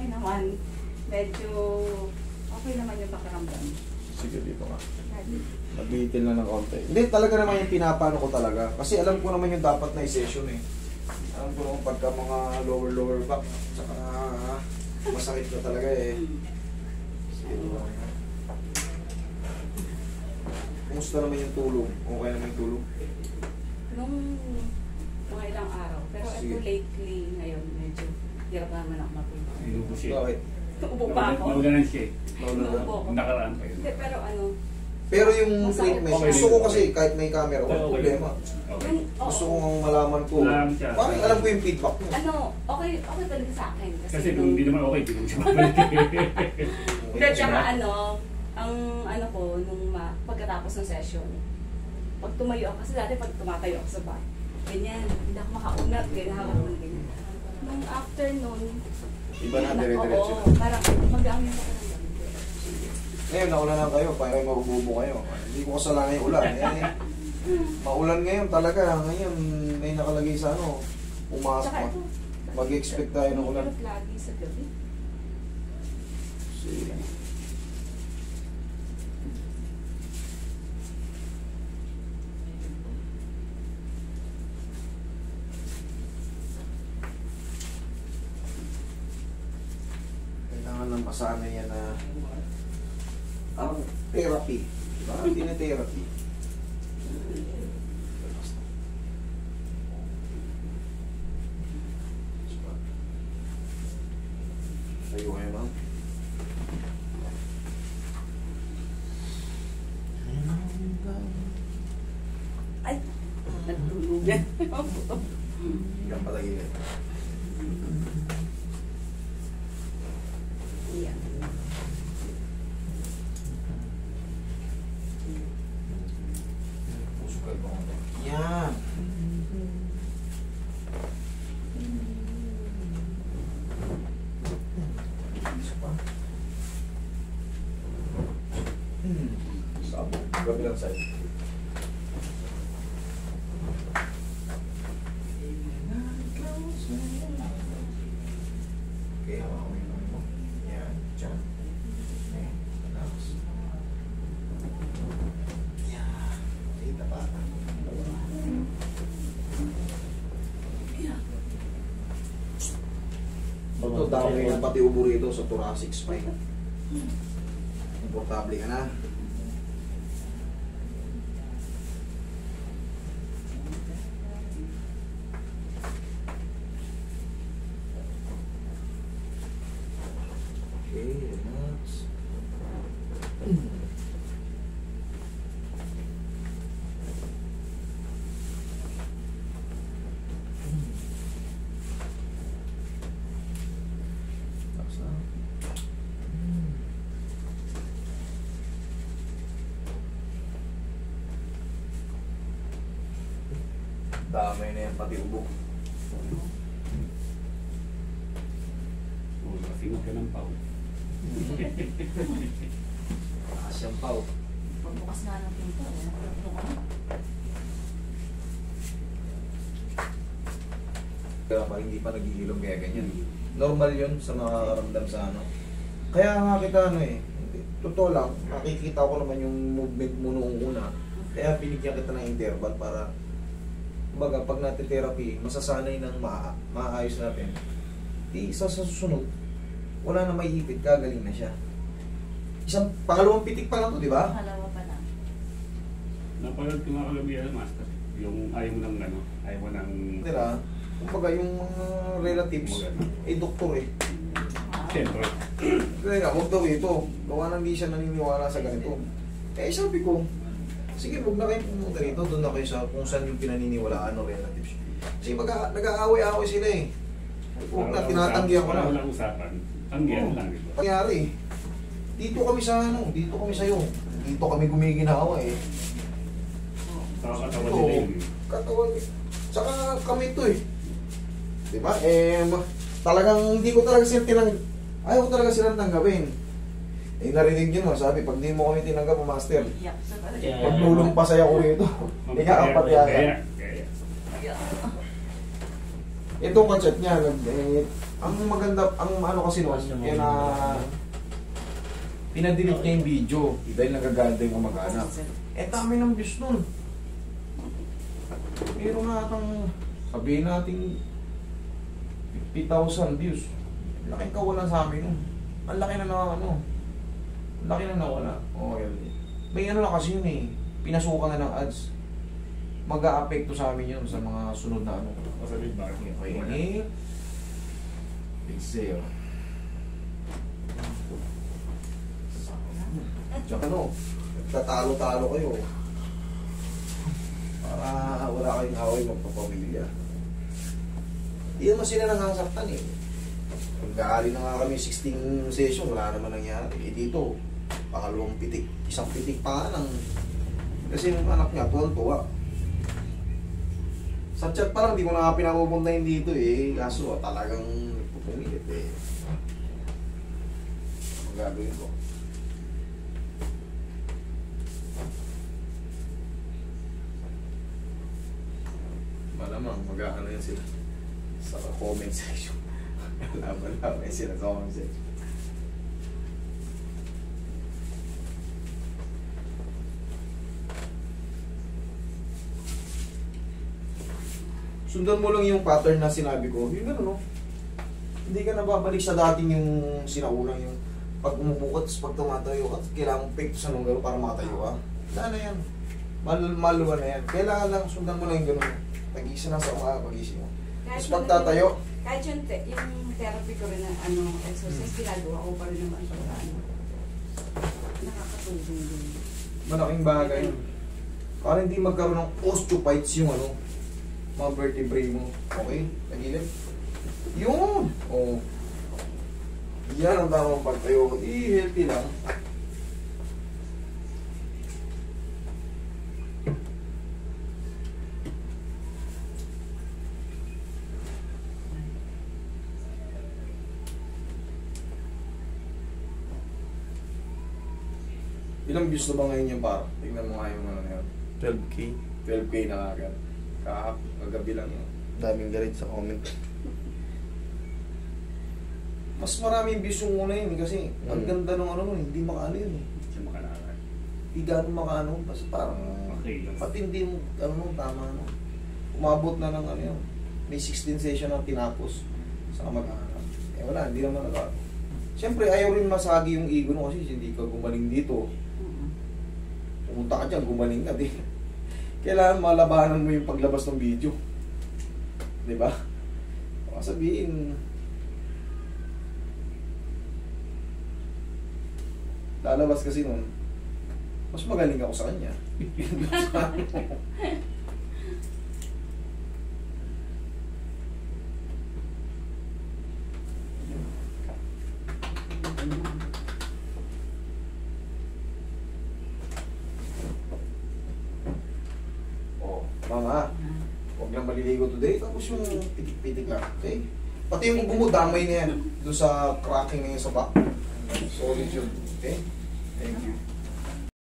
naman. Medyo okay naman yung pakiramdam. Sige, dito nga. Nag-iitil na ng konti. Hindi, talaga naman yung pinapano ko talaga. Kasi alam ko naman yung dapat na i-session eh. Alam ko naman pagka mga lower back, tsaka masakit na talaga eh. Sige, kumusta naman yung tulog? Okay naman yung tulog? Nung mga ilang araw. Pero ito lately, ngayon, medyo hirap naman ako matulog. Inubo siya. Bakit? Ubo pa ako. Naulanan siya eh. Inuubo ako. Nakaraan pa yun. Hindi, pero ano, Pero yung treatment, Okay. gusto ko kasi kahit may camera, walang Okay. problema. Okay. Gusto kong malaman ko. Alam siya. Parang alam ko yung feedback mo. ano, okay talaga sa akin. Kasi kung hindi naman okay, hindi naman siya mabalik. Hindi, tsaka ano, ang ano ko, pagkatapos ng session, pag tumayo ako, kasi dati pag tumatayo ako sa bar, ganyan, hindi ako makaunat, ganyan, hawak mo na ganyan. Nung afternoon, Iba na, dire-diretso na. oo, parang mag-aamin ako ng gabi. Ngayon, nauna lang kayo, parang mabububo kayo. Hindi ko kasalanan yung ulan. Eh, maulan ngayon talaga. Ngayon, may nakalagay sa ano, pumasok. Tsaka ito, Mag-expect tayo ng ulan. hirap lagi sa gabi. Sige. Kailangan ng masanay yan na ang therapy. Diba? Tinetherapy. Tayo kayo, ma'am. Ay, nagtulugan. Yan patagilid. Yan. Pusukal ko ako. Yan. Isa pa. Sabo. Kabilang side. Okay, hawa ko yung mo. Yan. Diyan. Okay. Relax. Yan. Kita pa. Ito, dami yung pati ubo rito sa thoracic spine. Komportable ka na. Okay, relax. Relax na. Damay na yan, pati ubo. Singot ka ng pao. Asyang pao. Pagbukas nga ng pinto, Kaya pa hindi pa nagigilom kaya ganyan. Normal yun sa nakakaramdam sa ano. Kaya nga kita ano eh, totoo lang, nakikita ko naman yung movement mo noong una. Kaya binigyan kita ng interval para kumbaga pag natin-therapy, masasanay ng maayos natin. Di isa sa susunod, wala na may ipit, gagaling na siya. Isang pangalawang pitik pa lang to, di ba? Halawa pa lang. Napanood ko nga kagabi yan, master. Yung ayaw mo ng ano, ayaw mo ng... Tira, kumbaga yung mga relatives, doktor eh. Siyempre. Kaya nga, huwag daw ito. Gawa nang di siya naniniwala sa ganito. Eh sabi ko, sige, huwag na kayo pumunta rito. Doon na kayo sa kung saan yung pinaniniwalaan ng relatives. Kasi nag-aaway-aaway sila eh. Huwag na, tinatanggihan ko na. Walang usapan. Tanggihan lang. Diba? Nangyari, dito kami sa ano, dito kami sa'yo. Dito kami gumiginawa eh. Kakatawa nila yun. Katawan. Saka kami ito eh. Diba? Talagang hindi ko talaga sila ayaw ko talaga silang tanggapin. Eh, narinig nyo no, sabi, pag di mo kami tinanggap, master, Iyak sa talaga. pagtulong pa sa'yo ko rito. Hindi nga, ang patiyaga. Kaya. Itong concept niya, Ang maganda, ang ano kasi noon, kaya na pinadelete niya yung video dahil nagaganda yung kamag-anak. Eh, dami ng views nun. Meron nga atang, sabihin natin, 50,000 views. Laking kawalan sa amin nun. Ang laki na ano, ang laki na nawala. Okay. May ano na kasi yun eh, pinasukan na ng ads. Mag-a-apekto sa amin yun sa mga sunod na ano. Masalit ba? Okay, inhale. Exhale. Tsaka ano, tatalo-talo kayo. Para wala kayong away magpapamilya. Hindi naman sila nangasaktan eh. Nag-aali na nga kami 16 session, wala naman nangyari. Eh dito, pakalawang pitik, isang pitik pa lang. Kasi yung anak niya, tuwan-tuwa. Sa chat pa lang, di ko na nga pinapupuntahin dito eh. Kaso talagang pupumilit eh. Ang gagawin ko. Malamang mag-aano yan sila sa comment section. Laban-laban sila sa comment section. Sundan mo lang yung pattern na sinabi ko. Yung gano'n, no? Hindi ka nababalik sa dating yung sinaunang yung pag umubukat, pag tumatayo at kailangan pick sa nung gano'n para matayo ka. Wala na yan. Maluwa na yan. Kailangan lang sundan mo lang yung gano'n. Pag-isa na sa umaga, pag-isip mo. Tapos pagtatayo. Kahit yung therapy ko rin na exercise, ginagawa ko pa rin naman para nakakatulong din. Malaking bagay. Para hindi magkaroon ng osteophytes yung mga vertebrae mo. Okay? Tagilid. Yun! Oh. Yan ang tamang pagtayo. I-healthy lang. Ilang views na ba ngayon yung para? Tingnan mo nga yung ano na yun. 12K. 12K na agad. Kagabi lang yun. Daming galit sa comment. Mas maraming views yung una yun kasi ang ganda ng ano mo, hindi makaano yun eh. Hindi siya makalala. Hindi gano'ng makaano, basta parang Okay lang. pati hindi mo, tama no. Umabot na ng ano yun. May 16 session na tinapos sa kamag-anak. Eh wala, hindi naman nagawa. Siyempre ayaw rin masagi yung ego mo kasi hindi ka gumaling dito. Pumunta ka dyan, gumaling ka din. Kailangan malabanan mo yung paglabas ng video. Diba? Baka sabihin, lalabas kasi nun, mas magaling ako sa kanya. Oh, mama, huwag lang maliligo today. Tapos yung pitik-pitik lang, okay? Pati yung bumudamay na yan, doon sa cracking na yun sa back. Solid yun, okay? Thank you.